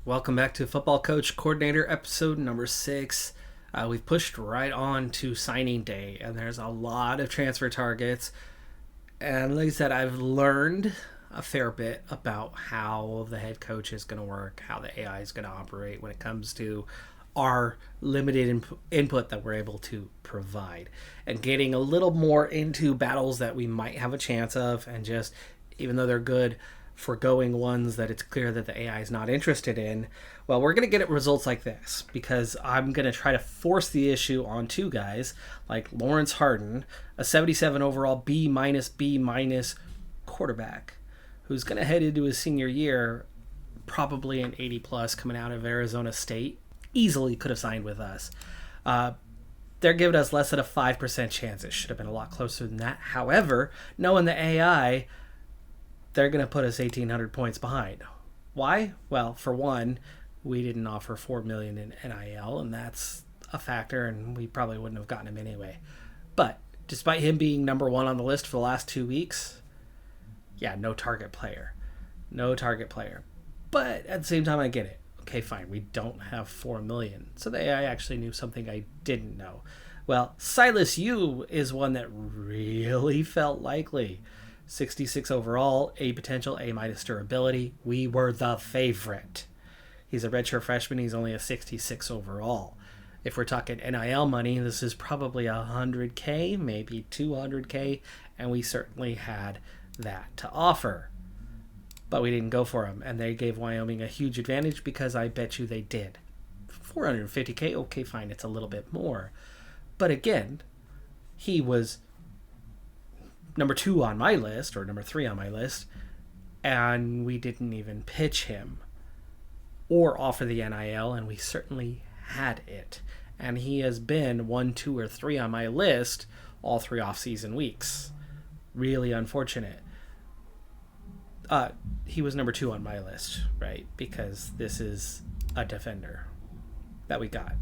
Welcome back to Football Coach Coordinator episode number 6. We've pushed right on to signing day, and there's a lot of transfer targets. And like I said, I've learned a fair bit about how the head coach is going to work, how the AI is going to operate when it comes to our limited input that we're able to provide, and getting a little more into battles that we might have a chance of, and just, even though they're good, foregoing ones that it's clear that the AI is not interested in. Well, we're going to get results like this because I'm going to try to force the issue on two guys like Lawrence Harden, a 77 overall B minus quarterback, who's going to head into his senior year, probably an 80 plus coming out of Arizona State. Easily could have signed with us. They're giving us less than a 5% chance. It should have been a lot closer than that. However, knowing the AI, they're going to put us 1,800 points behind. Why? Well, for one, we didn't offer $4 million in NIL, and that's a factor, and we probably wouldn't have gotten him anyway. But despite him being number one on the list for the last 2 weeks, no target player. No target player. But at the same time, I get it. Okay, fine, we don't have $4 million. So the AI actually knew something I didn't know. Well, Silas Yu is one that really felt likely. 66 overall, A potential, A minus durability. We were the favorite. He's a redshirt freshman. He's only a 66 overall. If we're talking NIL money, this is probably $100K, maybe $200K, and we certainly had that to offer. But we didn't go for him, and they gave Wyoming a huge advantage because I bet you they did. $450K, okay, fine, it's a little bit more. But again, he was number 2 on my list, or number 3 on my list, and we didn't even pitch him or offer the NIL, and we certainly had it. And he has been 1, 2, or 3 on my list all 3 off-season weeks. Really unfortunate. He was number 2 on my list, right? Because this is a defender that we got.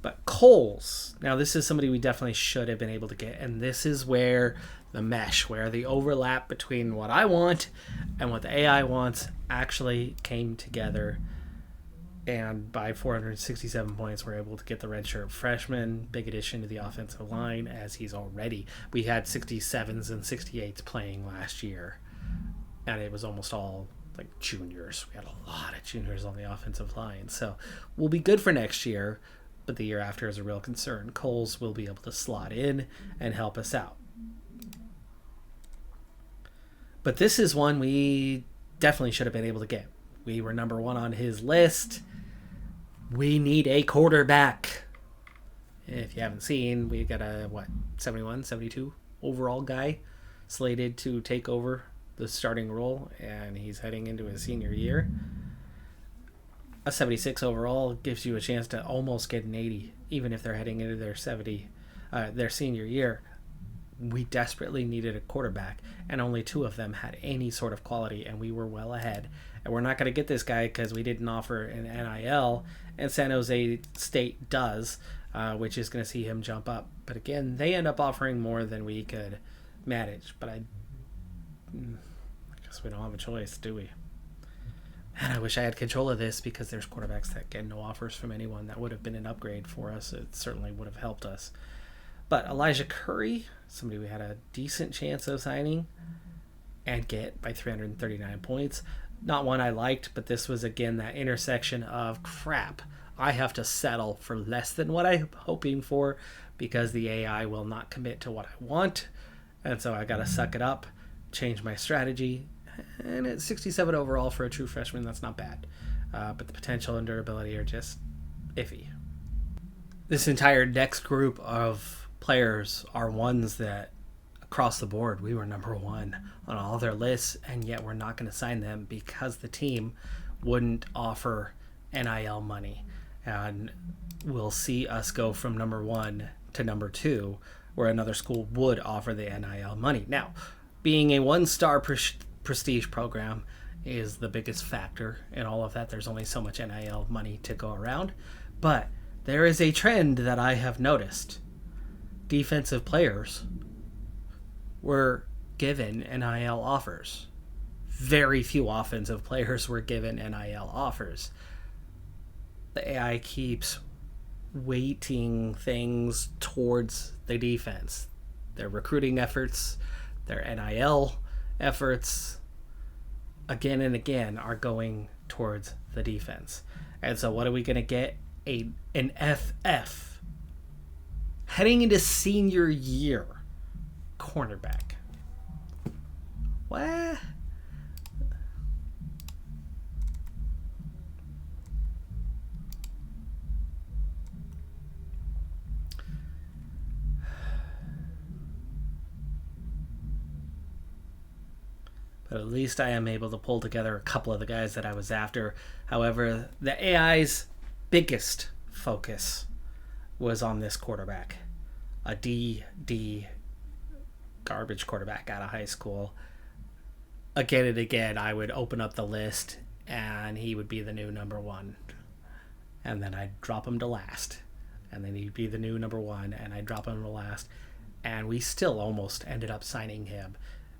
But Coles, now this is somebody we definitely should have been able to get, and this is where the mesh, where the overlap between what I want and what the AI wants actually came together. And by 467 points, we're able to get the redshirt freshman, big addition to the offensive line, as he's already. We had 67s and 68s playing last year, and it was almost all like juniors. We had a lot of juniors on the offensive line, so we'll be good for next year. But the year after is a real concern. Coles will be able to slot in and help us out. But this is one we definitely should have been able to get. We were number 1 on his list. We need a quarterback. If you haven't seen, we got a, 71, 72 overall guy slated to take over the starting role, and he's heading into his senior year. A 76 overall gives you a chance to almost get an 80, even if they're heading into their their senior year. We desperately needed a quarterback, and only 2 of them had any sort of quality, and we were well ahead. And we're not going to get this guy because we didn't offer an NIL, and San Jose State does, which is going to see him jump up. But again, they end up offering more than we could manage. But I guess we don't have a choice, do we? And I wish I had control of this, because there's quarterbacks that get no offers from anyone. That would have been an upgrade for us. It certainly would have helped us. But Elijah Curry, somebody we had a decent chance of signing and get by 339 points. Not one I liked, but this was, again, that intersection of crap. I have to settle for less than what I'm hoping for because the AI will not commit to what I want. And so I got to suck it up, change my strategy. And at 67 overall for a true freshman, that's not bad. But the potential and durability are just iffy. This entire next group of players are ones that, across the board, we were number 1 on all their lists, and yet we're not going to sign them because the team wouldn't offer NIL money. And we'll see us go from number 1 to number 2, where another school would offer the NIL money. Now, being a 1-star prestige program is the biggest factor in all of that. There's only so much NIL money to go around, but there is a trend that I have noticed. Defensive players were given NIL offers very few offensive players were given NIL offers. The AI keeps weighting things towards the defense. Their recruiting efforts, their NIL efforts, again and again, are going towards the defense. And so what are we going to get? An FF. Heading into senior year. Cornerback. What? But at least I am able to pull together a couple of the guys that I was after. However, the AI's biggest focus was on this quarterback. A D garbage quarterback out of high school. Again and again, I would open up the list and he would be the new number one. And then I'd drop him to last. And then he'd be the new number one and I'd drop him to last. And we still almost ended up signing him.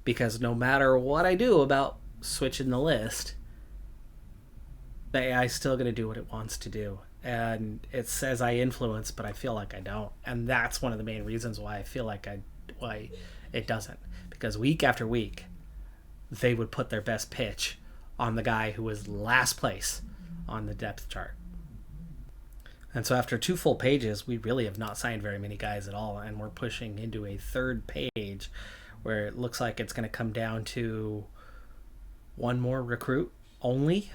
Because no matter what I do about switching the list, the AI is still going to do what it wants to do. And it says I influence, but I feel like I don't. And that's one of the main reasons why I feel like why it doesn't. Because week after week, they would put their best pitch on the guy who was last place on the depth chart. And so after 2 full pages, we really have not signed very many guys at all. And we're pushing into a 3rd page where it looks like it's going to come down to 1 more recruit only.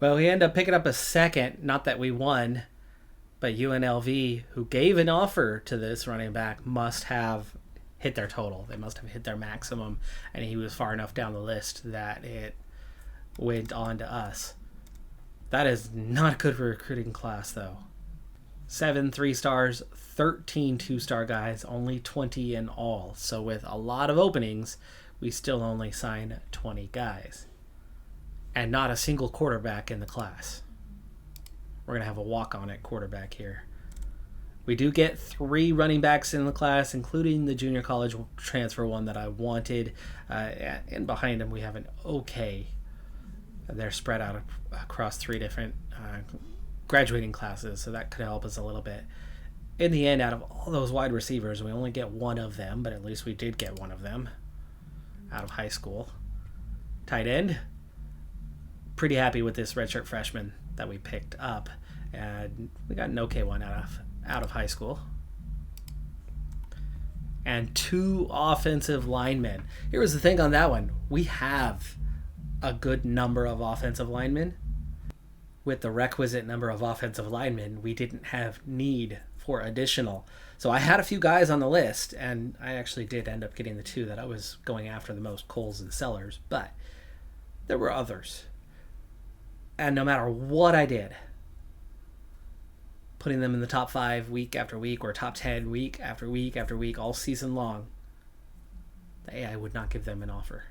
Well, we end up picking up a 2nd, not that we won, but UNLV, who gave an offer to this running back, must have hit their total. They must have hit their maximum, and he was far enough down the list that it went on to us. That is not good for a recruiting class, though. 7 3-stars, 13 2-star guys, only 20 in all. So with a lot of openings, we still only sign 20 guys. And not a single quarterback in the class. We're going to have a walk-on at quarterback here. We do get 3 running backs in the class, including the junior college transfer one that I wanted. And behind them we have an okay. They're spread out across 3 different graduating classes, so that could help us a little bit. In the end, out of all those wide receivers, we only get 1 of them, but at least we did get 1 of them out of high school. Tight end. Pretty happy with this redshirt freshman that we picked up, and we got an okay one out of high school. And 2 offensive linemen. Here was the thing on that one. We have a good number of offensive linemen. With the requisite number of offensive linemen, we didn't have need for additional. So I had a few guys on the list, and I actually did end up getting the 2 that I was going after the most, Coles and Sellers, but there were others. And no matter what I did, putting them in the top 5 week after week or top 10 week after week after week all season long, the AI would not give them an offer.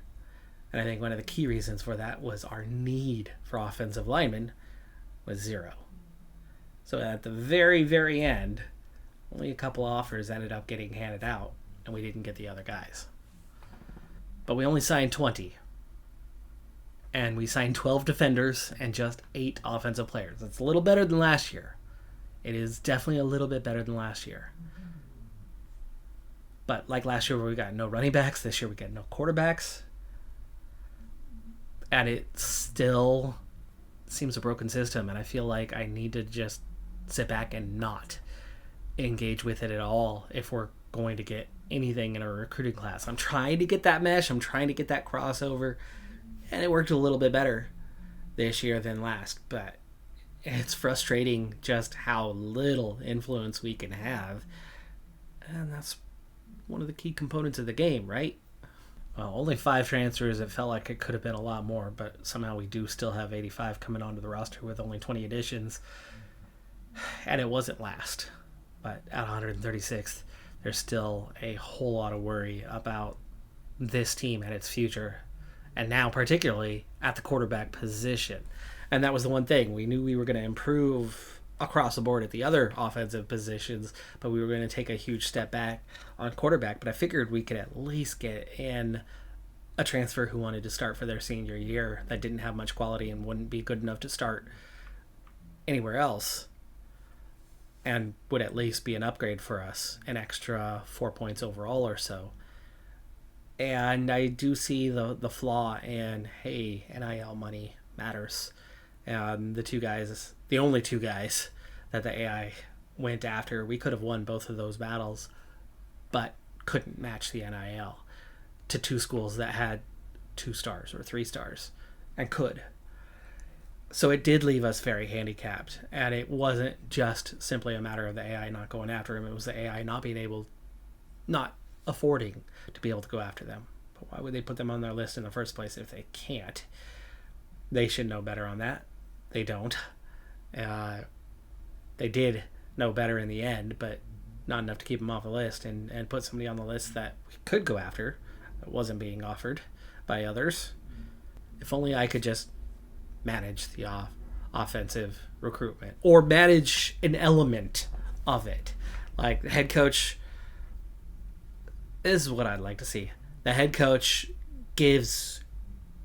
And I think one of the key reasons for that was our need for offensive linemen was 0. So at the very, very end, only a couple offers ended up getting handed out, and we didn't get the other guys. But we only signed 20. And we signed 12 defenders and just 8 offensive players. It's a little better than last year. It is definitely a little bit better than last year. But like last year where we got no running backs, this year we got no quarterbacks. And it still seems a broken system, and I feel like I need to just sit back and not engage with it at all if we're going to get anything in a recruiting class. I'm trying to get that mesh, I'm trying to get that crossover, and it worked a little bit better this year than last, but it's frustrating just how little influence we can have, and that's one of the key components of the game, right? Well, only 5 transfers. It felt like it could have been a lot more, but somehow we do still have 85 coming onto the roster with only 20 additions. And it wasn't last. But at 136th, there's still a whole lot of worry about this team and its future. And now particularly at the quarterback position. And that was the one thing. We knew we were going to improve across the board at the other offensive positions, but we were going to take a huge step back on quarterback. But I figured we could at least get in a transfer who wanted to start for their senior year that didn't have much quality and wouldn't be good enough to start anywhere else, and would at least be an upgrade for us, an extra 4 points overall or so. And I do see the flaw in, hey, NIL money matters. And the only two guys that the AI went after, we could have won both of those battles, but couldn't match the NIL to two schools that had 2 stars or 3 stars and could. So it did leave us very handicapped, and it wasn't just simply a matter of the AI not going after him. It was the AI not affording to be able to go after them. But why would they put them on their list in the first place if they can't? They should know better on that. They don't. They did know better in the end, but not enough to keep them off the list and put somebody on the list that we could go after that wasn't being offered by others. If only I could just manage the offensive recruitment or manage an element of it. Like the head coach, this is what I'd like to see. The head coach gives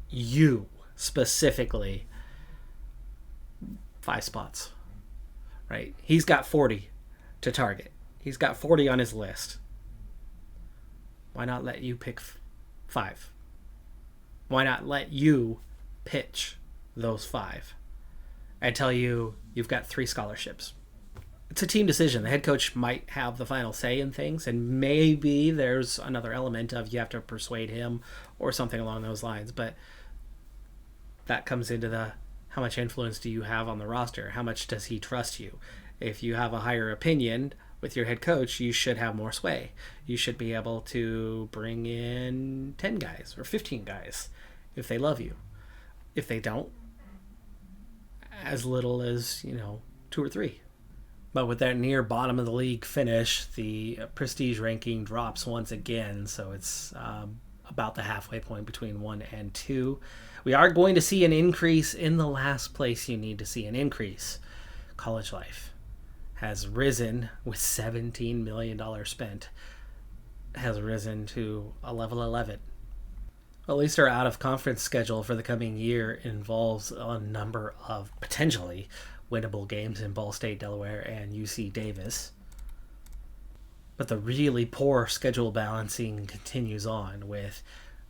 you specifically 5 spots, right? He's got 40 to target. He's got 40 on his list. Why not let you pick 5? Why not let you pitch those 5 and tell you you've got 3 scholarships? It's a team decision. The head coach might have the final say in things, and maybe there's another element of you have to persuade him or something along those lines, but that comes into the how much influence do you have on the roster? How much does he trust you? If you have a higher opinion with your head coach, you should have more sway. You should be able to bring in 10 guys or 15 guys if they love you. If they don't, as little as, 2 or 3. But with that near bottom of the league finish, the prestige ranking drops once again, so it's about the halfway point between 1 and 2. We are going to see an increase in the last place you need to see an increase. College Life has risen with $17 million spent, has risen to a level 11. At least our out-of-conference schedule for the coming year involves a number of potentially winnable games in Ball State, Delaware, and UC Davis. But the really poor schedule balancing continues on with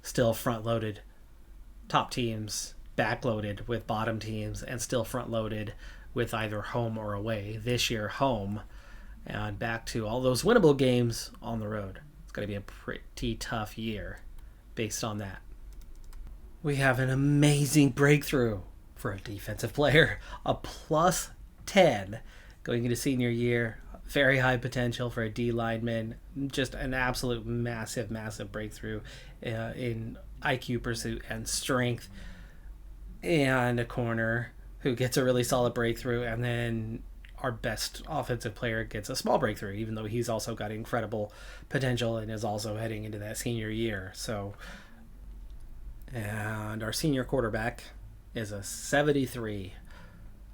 still front-loaded top teams, back-loaded with bottom teams, and still front-loaded with either home or away. This year, home, and back to all those winnable games on the road. It's going to be a pretty tough year based on that. We have an amazing breakthrough for a defensive player, a plus 10 going into senior year. Very high potential for a D lineman. Just an absolute massive breakthrough in IQ pursuit and strength. And a corner who gets a really solid breakthrough, and then our best offensive player gets a small breakthrough, even though he's also got incredible potential and is also heading into that senior year. And our senior quarterback is a 73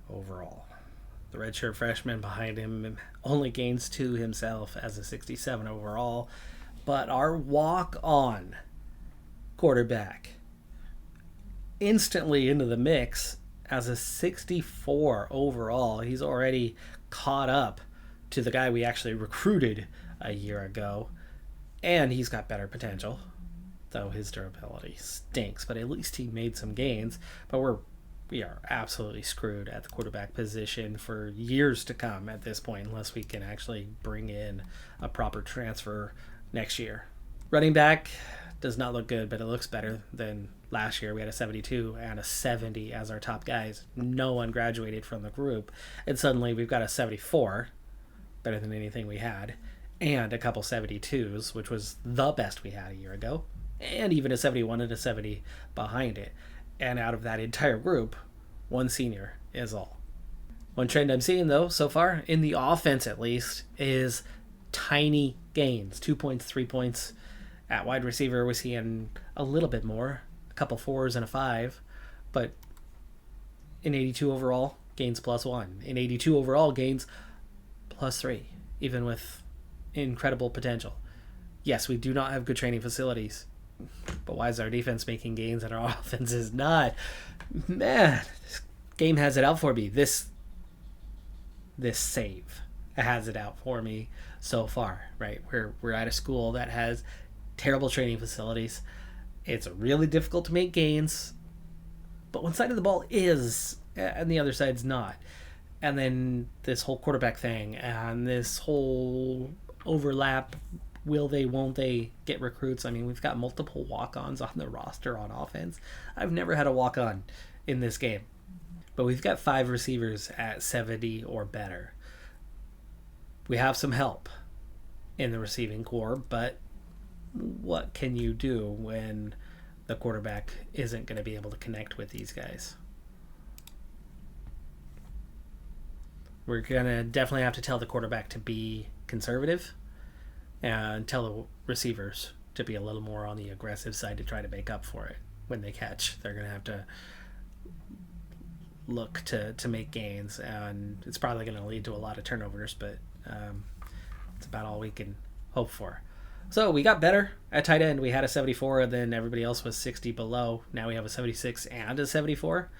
overall. The redshirt freshman behind him only gains 2 himself as a 67 overall. But our walk-on quarterback instantly into the mix as a 64 overall. He's already caught up to the guy we actually recruited a year ago. And he's got better potential, though his durability stinks. But at least he made some gains. But we are absolutely screwed at the quarterback position for years to come at this point, unless we can actually bring in a proper transfer next year. Running back does not look good, but it looks better than last year. We had a 72 and a 70 as our top guys. No one graduated from the group, and suddenly we've got a 74, better than anything we had, and a couple 72s, which was the best we had a year ago, and even a 71 and a 70 behind it. And out of that entire group, 1 senior is all. One trend I'm seeing, though, so far, in the offense at least, is tiny gains. 2 points, 3 points. At wide receiver, we're seeing a little bit more. A couple 4s and a 5. But in 82 overall, gains +1. In 82 overall, gains +3. Even with incredible potential. Yes, we do not have good training facilities But why is our defense making gains and our offense is not? Man, this game has it out for me. This save has it out for me so far, right? We're at a school that has terrible training facilities. It's really difficult to make gains, but one side of the ball is, and the other side's not. And then this whole quarterback thing and this whole overlap, will they, won't they get recruits? I mean, we've got multiple walk-ons on the roster on offense. I've never had a walk-on in this game. But we've got 5 receivers at 70 or better. We have some help in the receiving core, but what can you do when the quarterback isn't going to be able to connect with these guys? We're going to definitely have to tell the quarterback to be conservative and tell the receivers to be a little more on the aggressive side to try to make up for it when they catch. They're going to have to look to make gains, and it's probably going to lead to a lot of turnovers, but it's about all we can hope for. So we got better at tight end. We had a 74, and then everybody else was 60 below. Now we have a 76 and a 74.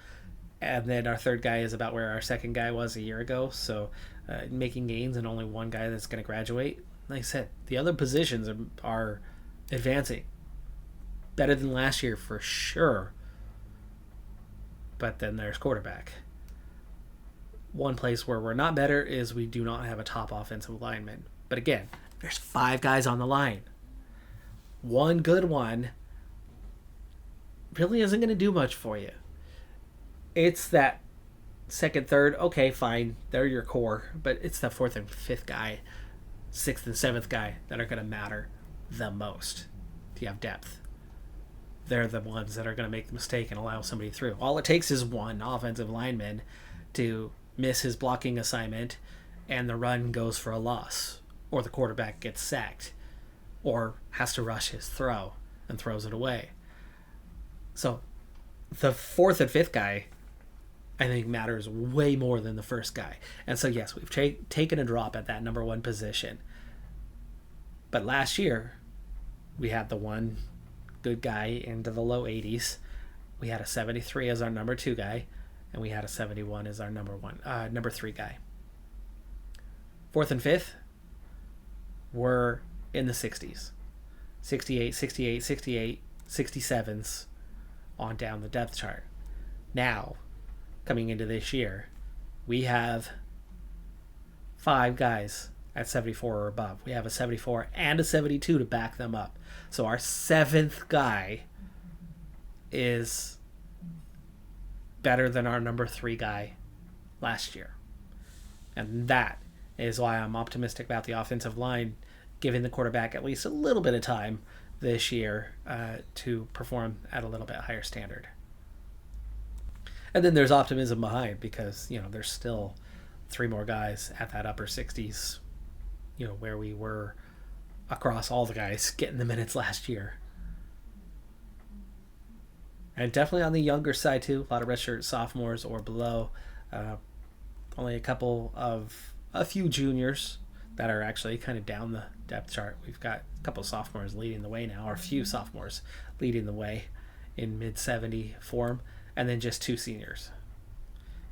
And then our third guy is about where our second guy was a year ago. So making gains and only one guy that's going to graduate. Like I said, the other positions are advancing. Better than last year for sure. But then there's quarterback. One place where we're not better is we do not have a top offensive lineman. But again, there's 5 guys on the line. One good one really isn't going to do much for you. It's that second, third, okay, fine, they're your core, but it's the 4th and 5th guy, 6th and 7th guy that are going to matter the most. Do you have depth? They're the ones that are going to make the mistake and allow somebody through. All it takes is one offensive lineman to miss his blocking assignment and the run goes for a loss, or the quarterback gets sacked, or has to rush his throw and throws it away. So the 4th and 5th guy, I think, matters way more than the first guy. And so, yes, we've taken a drop at that number 1 position. But last year, we had the one good guy into the low 80s. We had a 73 as our number 2 guy, and we had a 71 as our number 3 guy. 4th and 5th were in the 60s. 68, 68, 68, 67s on down the depth chart. Now, coming into this year, we have 5 guys at 74 or above. We have a 74 and a 72 to back them up. So our 7th guy is better than our number 3 guy last year. And that is why I'm optimistic about the offensive line, giving the quarterback at least a little bit of time this year to perform at a little bit higher standard. And then there's optimism behind, because, there's still 3 more guys at that upper 60s, where we were across all the guys getting the minutes last year. And definitely on the younger side too, a lot of redshirt sophomores or below. Only a few juniors that are actually kind of down the depth chart. We've got a couple of sophomores leading the way now, or a few sophomores leading the way in mid-70 form. And then just 2 seniors.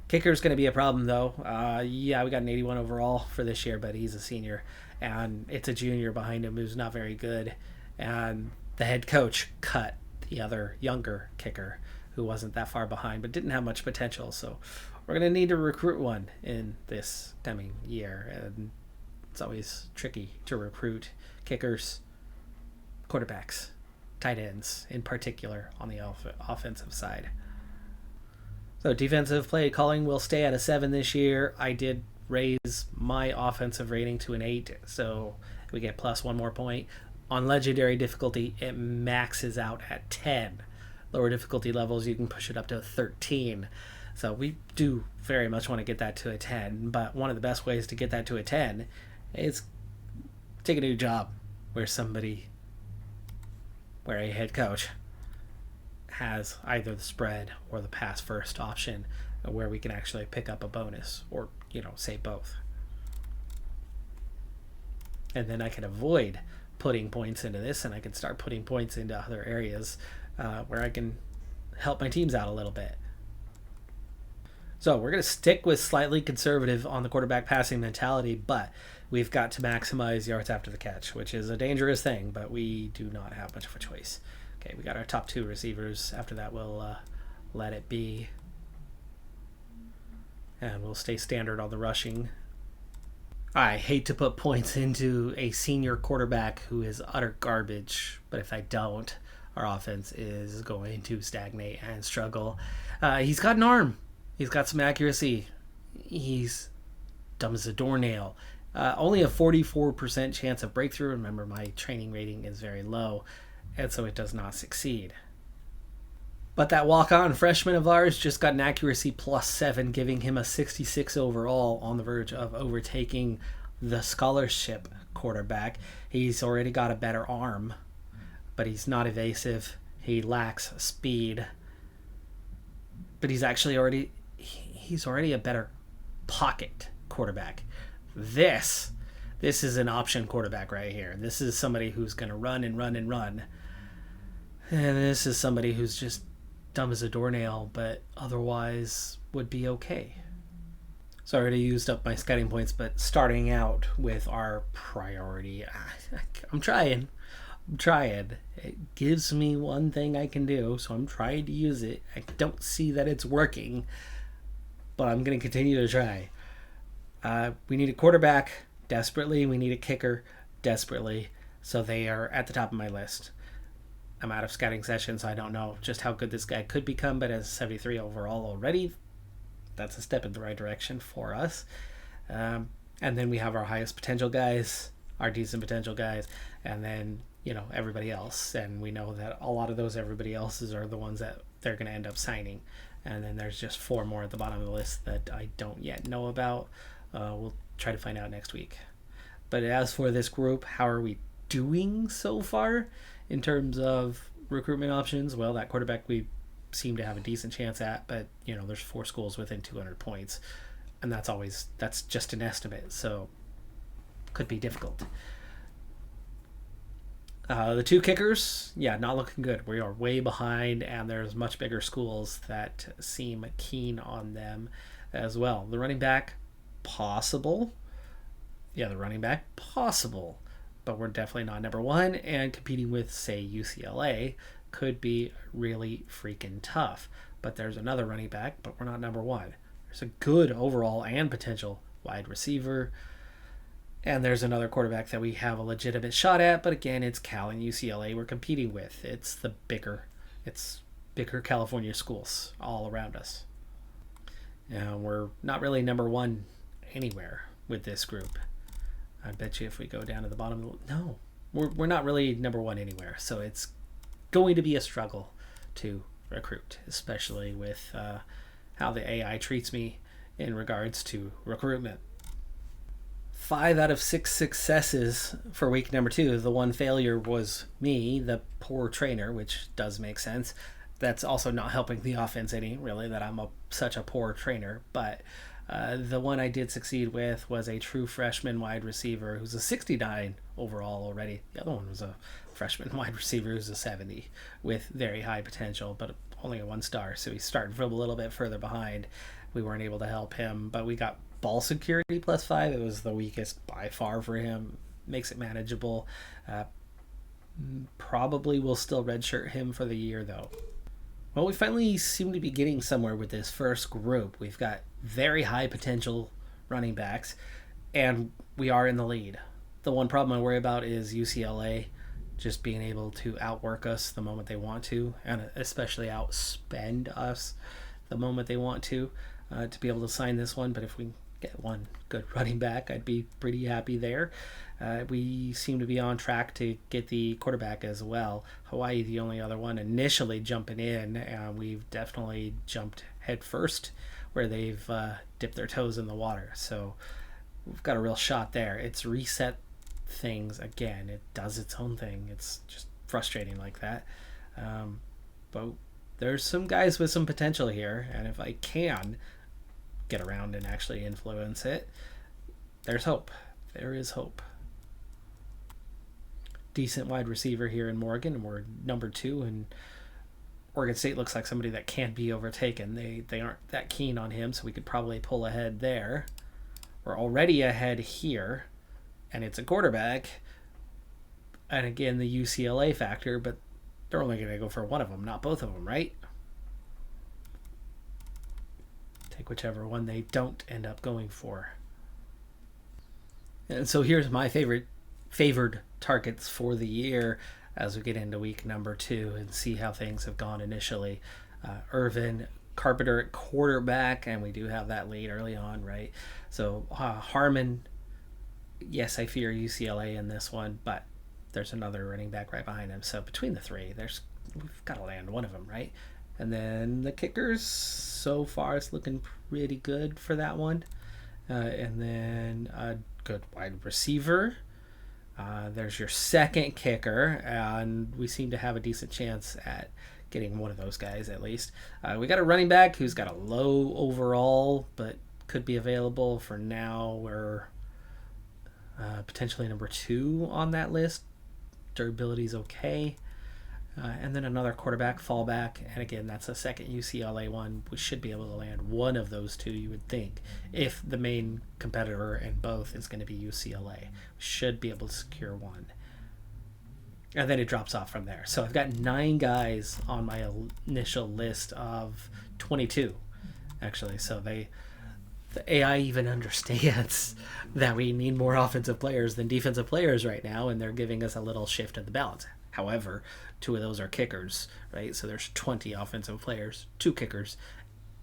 Kicker's going to be a problem, though. We got an 81 overall for this year, but he's a senior. And it's a junior behind him who's not very good. And the head coach cut the other younger kicker who wasn't that far behind, but didn't have much potential. So we're going to need to recruit one in this coming year. And it's always tricky to recruit kickers, quarterbacks, tight ends in particular on the offensive side. So defensive play calling will stay at a 7 this year. I did raise my offensive rating to an 8, so we get plus 1 more point. On legendary difficulty, it maxes out at 10. Lower difficulty levels, you can push it up to a 13. So we do very much want to get that to a 10, but one of the best ways to get that to a 10 is take a new job where a head coach has either the spread or the pass first option, where we can actually pick up a bonus, or say both. And then I can avoid putting points into this, and I can start putting points into other areas where I can help my teams out a little bit. So we're going to stick with slightly conservative on the quarterback passing mentality, but we've got to maximize yards after the catch, which is a dangerous thing, but we do not have much of a choice. Okay, we got our top 2 receivers. After that, we'll let it be. And we'll stay standard on the rushing. I hate to put points into a senior quarterback who is utter garbage, but if I don't, our offense is going to stagnate and struggle. He's got an arm. He's got some accuracy. He's dumb as a doornail. Only a 44% chance of breakthrough. Remember, my training rating is very low, and so it does not succeed. But that walk-on freshman of ours just got an accuracy +7, giving him a 66 overall, on the verge of overtaking the scholarship quarterback. He's already got a better arm, but he's not evasive. He lacks speed. But he's already a better pocket quarterback. This is an option quarterback right here. This is somebody who's going to run and run and run. And this is somebody who's just dumb as a doornail, but otherwise would be okay. So I already used up my scouting points, but starting out with our priority, I'm trying. It gives me one thing I can do, so I'm trying to use it. I don't see that it's working, but I'm going to continue to try. We need a quarterback desperately. We need a kicker desperately. So they are at the top of my list. I'm out of scouting sessions, so I don't know just how good this guy could become, but as 73 overall already, that's a step in the right direction for us. And then we have our highest potential guys, our decent potential guys, and then, everybody else. And we know that a lot of those everybody else's are the ones that they're going to end up signing. And then there's just 4 more at the bottom of the list that I don't yet know about. We'll try to find out next week. But as for this group, how are we doing so far in terms of recruitment options? Well, that quarterback we seem to have a decent chance at, but there's 4 schools within 200 points, and that's just an estimate, so could be difficult. The 2 kickers, not looking good. We are way behind, and there's much bigger schools that seem keen on them as well. The running back, possible. But we're definitely not number 1, and competing with, say, UCLA could be really freaking tough. But there's another running back, but we're not number 1. There's a good overall and potential wide receiver, and there's another quarterback that we have a legitimate shot at, but again, it's Cal and UCLA we're competing with. It's bigger California schools all around us. And we're not really number 1 anywhere with this group. I bet you if we go down to the bottom, no, we're not really number 1 anywhere. So it's going to be a struggle to recruit, especially with how the AI treats me in regards to recruitment. 5 out of 6 successes for week number 2. The 1 failure was me, the poor trainer, which does make sense. That's also not helping the offense any, really, that I'm such a poor trainer. But the one I did succeed with was a true freshman wide receiver who's a 69 overall already. The other one was a freshman wide receiver who's a 70 with very high potential, but only a 1 star. So he started from a little bit further behind. We weren't able to help him, but we got ball security +5. It was the weakest by far for him. Makes it manageable. Probably will still redshirt him for the year, though. Well, we finally seem to be getting somewhere with this first group. We've got very high potential running backs, and we are in the lead. The one problem I worry about is UCLA just being able to outwork us the moment they want to, and especially outspend us the moment they want to be able to sign this one. But if we get 1 good running back, I'd be pretty happy there. We seem to be on track to get the quarterback as well. Hawaii, the only other one initially jumping in, and we've definitely jumped head first where they've dipped their toes in the water. So we've got a real shot there. It's reset things again. It does its own thing. It's just frustrating like that. But there's some guys with some potential here, and if I can get around and actually influence it, there's hope. There is hope. decent wide receiver here in Morgan, and we're number 2, and Oregon State looks like somebody that can't be overtaken. They aren't that keen on him, so we could probably pull ahead there. We're already ahead here, and it's a quarterback. And again, the UCLA factor, but they're only going to go for one of them, not both of them, right? Take whichever one they don't end up going for. And so here's my favored targets for the year as we get into week number 2 and see how things have gone initially. Irvin Carpenter at quarterback, and we do have that lead early on, right? So Harmon, yes, I fear UCLA in this one, but there's another running back right behind him. So between the 3, we've got to land one of them, right? And then the kickers, so far it's looking pretty good for that one. And then a good wide receiver. There's your second kicker, and we seem to have a decent chance at getting one of those guys at least. We got a running back who's got a low overall, but could be available for now. We're potentially number 2 on that list. Durability is okay. And then another quarterback fallback, and again, that's a second UCLA one. We should be able to land one of those 2, you would think, if the main competitor in both is going to be UCLA. We should be able to secure one. And then it drops off from there. So I've got 9 guys on my initial list of 22, actually. So the AI even understands that we need more offensive players than defensive players right now, and they're giving us a little shift in the balance. However, 2 of those are kickers, right? So there's 20 offensive players, 2 kickers,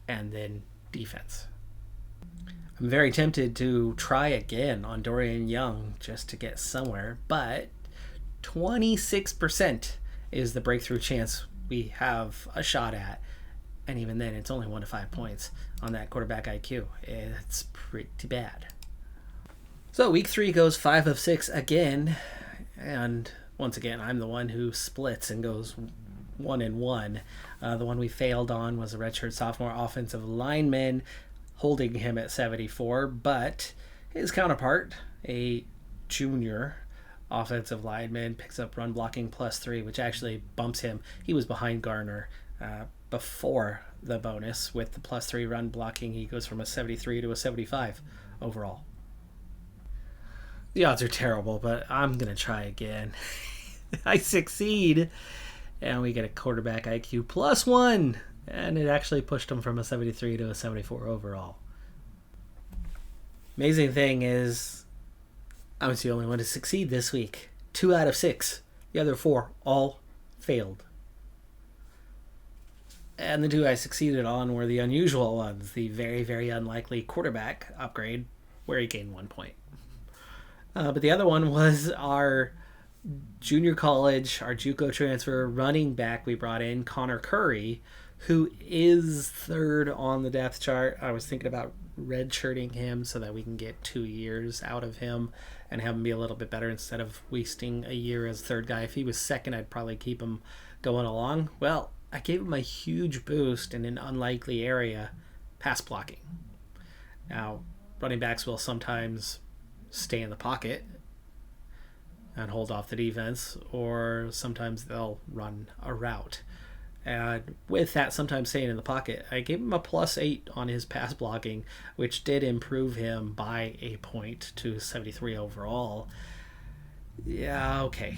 and then defense. I'm very tempted to try again on Dorian Young just to get somewhere, but 26% is the breakthrough chance we have a shot at. And even then, it's only 1 to 5 points on that quarterback IQ. It's pretty bad. So week 3 goes 5 of 6 again, and once again, I'm the one who splits and goes 1-1. The one we failed on was a redshirt sophomore offensive lineman, holding him at 74, but his counterpart, a junior offensive lineman, picks up run blocking +3, which actually bumps him. He was behind Garner before the bonus. With the +3 run blocking, he goes from a 73 to a 75 overall. The odds are terrible, but I'm going to try again. I succeed, and we get a quarterback IQ +1, and it actually pushed him from a 73 to a 74 overall. Amazing thing is, I was the only one to succeed this week. 2 out of 6. The other 4 all failed. And the 2 I succeeded on were the unusual ones. The very, very unlikely quarterback upgrade, where he gained 1 point. But the other one was our junior college, our JUCO transfer running back we brought in, Connor Curry, who is 3rd on the depth chart. I was thinking about redshirting him so that we can get 2 years out of him and have him be a little bit better instead of wasting a year as 3rd guy. If he was 2nd, I'd probably keep him going along. Well, I gave him a huge boost in an unlikely area, pass blocking. Now, running backs will sometimes stay in the pocket and hold off the defense, or sometimes they'll run a route. And with that sometimes staying in the pocket, I gave him a +8 on his pass blocking, which did improve him by a point to 73 overall. Yeah, okay.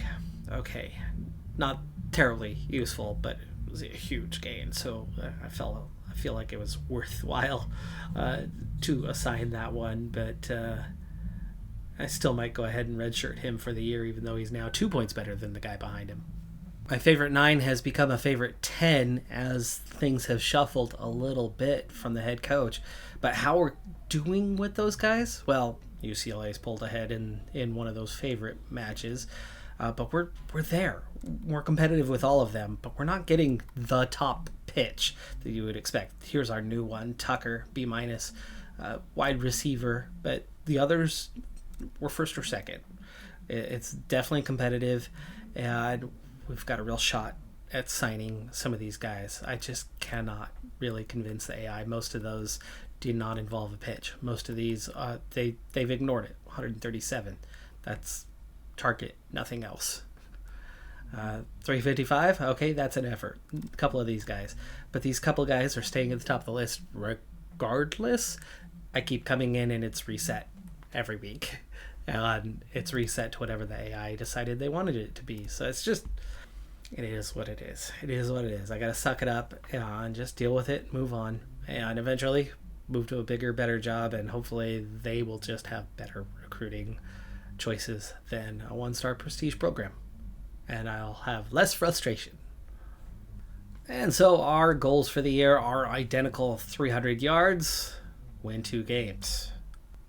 Not terribly useful, but it was a huge gain, so I feel like it was worthwhile to assign that one, but I still might go ahead and redshirt him for the year, even though he's now 2 points better than the guy behind him. My favorite 9 has become a favorite 10 as things have shuffled a little bit from the head coach. But how we're doing with those guys? Well, UCLA's pulled ahead in one of those favorite matches. But we're there. We're competitive with all of them, but we're not getting the top pitch that you would expect. Here's our new one, Tucker, B-, wide receiver, but the others were 1st or 2nd. It's definitely competitive, and we've got a real shot at signing some of these guys. I just cannot really convince the AI. Most of those did not involve a pitch. Most of these, they've ignored it. 137. That's target, nothing else. 355, okay, that's an effort. A couple of these guys. But these couple guys are staying at the top of the list regardless. I keep coming in and it's reset every week. And it's reset to whatever the AI decided they wanted it to be. So it's just, it is what it is. It is what it is. I got to suck it up and just deal with it, move on, and eventually move to a bigger, better job. And hopefully they will just have better recruiting choices than a one-star prestige program. And I'll have less frustration. And so our goals for the year are identical: 300 yards, win 2 games.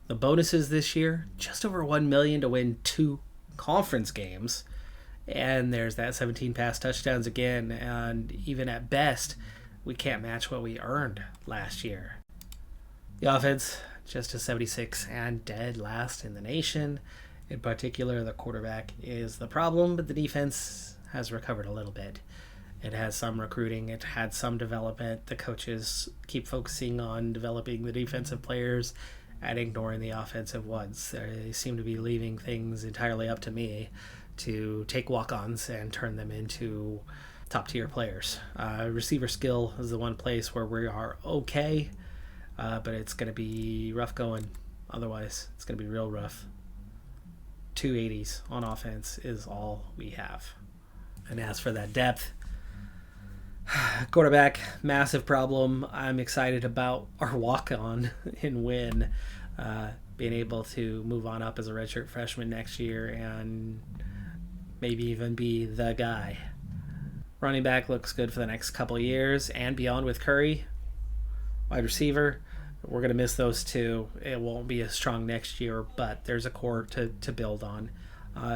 The bonuses this year, just over $1 million to win 2 conference games. And there's that 17 pass touchdowns again. And even at best, we can't match what we earned last year. The offense, just a 76 and dead last in the nation. In particular, the quarterback is the problem, but the defense has recovered a little bit. It has some recruiting. It had some development. The coaches keep focusing on developing the defensive players and ignoring the offensive ones. They seem to be leaving things entirely up to me to take walk-ons and turn them into top-tier players. Receiver skill is the one place where we are okay, but it's going to be rough going. Otherwise, it's going to be real rough. 280s on offense is all we have. And as for that depth, quarterback, massive problem. I'm excited about our walk-on in Win, being able to move on up as a redshirt freshman next year and maybe even be the guy. Running back looks good for the next couple of years and beyond with Curry. Wide receiver, we're going to miss those two. It won't be as strong next year, but there's a core to build on.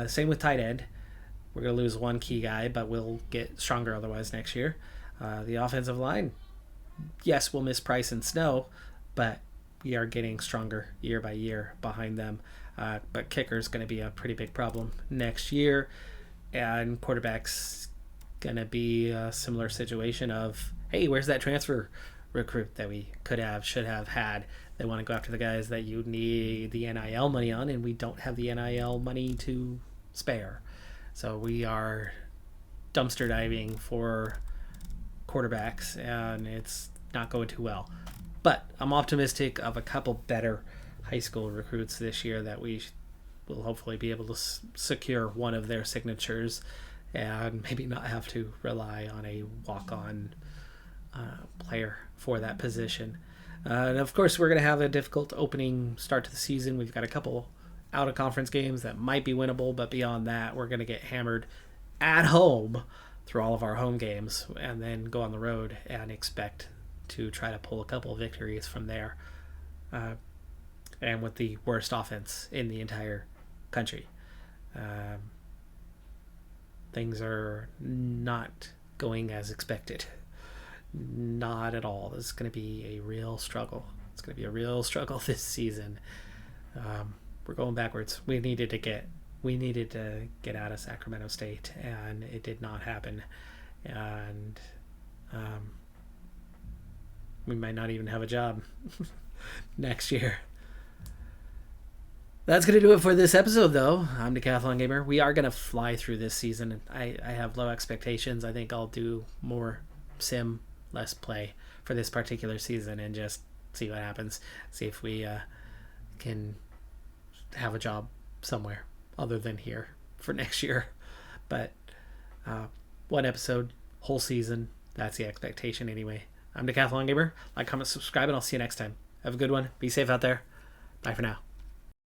Same with tight end. We're going to lose one key guy, but we'll get stronger otherwise next year. The offensive line, yes, we'll miss Price and Snow, but we are getting stronger year by year behind them. But kicker is going to be a pretty big problem next year. And quarterback's going to be a similar situation of, hey, where's that transfer recruit that we should have had? They want to go after the guys that you need the NIL money on, and we don't have the NIL money to spare. So we are dumpster diving for quarterbacks, and it's not going too well. But I'm optimistic of a couple better high school recruits this year that we will hopefully be able to secure one of their signatures and maybe not have to rely on a walk-on player for that position. And of course, we're going to have a difficult opening start to the season. We've got a couple out-of-conference games that might be winnable, but beyond that, we're going to get hammered at home through all of our home games and then go on the road and expect to try to pull a couple of victories from there. And with the worst offense in the entire country. Things are not going as expected. Not at all. This is going to be a real struggle. It's going to be a real struggle this season. We're going backwards. We needed to get out of Sacramento State, and it did not happen. And we might not even have a job next year. That's going to do it for this episode, though. I'm Decathlon Gamer. We are going to fly through this season. I have low expectations. I think I'll do more sim, less play for this particular season and just see what happens. See if we can have a job somewhere other than here for next year. But one episode, whole season, that's the expectation anyway. I'm Decathlon Gamer. Like, comment, subscribe, and I'll see you next time. Have a good one. Be safe out there. Bye for now.